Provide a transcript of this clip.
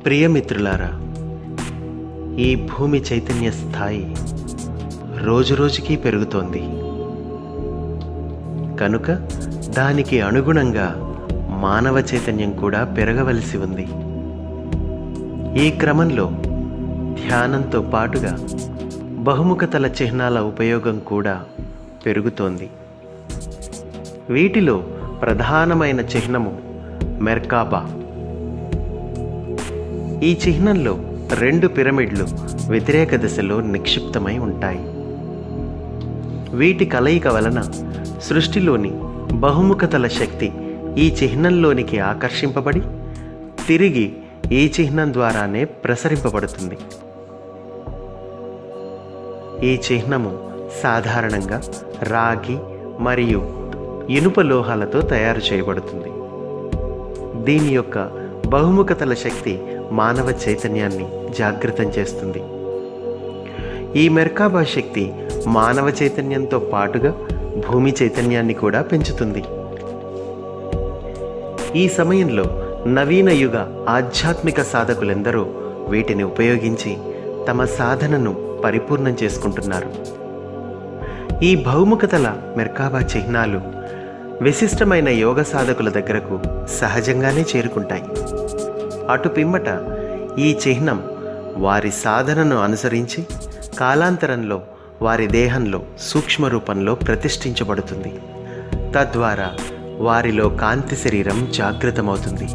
ప్రియమిత్రులారా, ఈ భూమి చైతన్య స్థాయి రోజురోజుకి పెరుగుతోంది. కనుక దానికి అనుగుణంగా మానవ చైతన్యం కూడా పెరగవలసి ఉంది. ఈ క్రమంలో ధ్యానంతో పాటుగా బహుముఖతల చిహ్నాల ఉపయోగం కూడా పెరుగుతోంది. వీటిలో ప్రధానమైన చిహ్నము మెర్కాబా. ఈ చిహ్నంలో 2 పిరమిడ్లు వ్యతిరేక దిశలో నిక్షిప్తమై ఉంటాయి. వీటి కలయిక వలన సృష్టిలోని బహుముఖతల శక్తి ఈ చిహ్నంలోనికి ఆకర్షింపబడి తిరిగి ఈ చిహ్నం ద్వారానే ప్రసరింపబడుతుంది. ఈ చిహ్నము సాధారణంగా రాగి మరియు ఇనుప లోహాలతో తయారు చేయబడుతుంది. దీని యొక్క బహుముఖతల శక్తి మానవ చైతన్యాన్ని జాగృతం చేస్తుంది. ఈ మెర్కాబా శక్తి మానవ చైతన్యంతో పాటుగా భూమి చైతన్యాన్ని కూడా పెంచుతుంది. ఈ సమయంలో నవీన యుగ ఆధ్యాత్మిక సాధకులెందరో వీటిని ఉపయోగించి తమ సాధనను పరిపూర్ణం చేసుకుంటున్నారు. ఈ బహుముఖతల మెర్కాబా చిహ్నాలు విశిష్టమైన యోగ సాధకుల దగ్గరకు సహజంగానే చేరుకుంటాయి. అటు పిమ్మట ఈ చిహ్నం వారి సాధనను అనుసరించి కాలాంతరంలో వారి దేహంలో సూక్ష్మ రూపంలో ప్రతిష్ఠించబడుతుంది. తద్వారా వారిలో కాంతి శరీరం జాగృతమవుతుంది.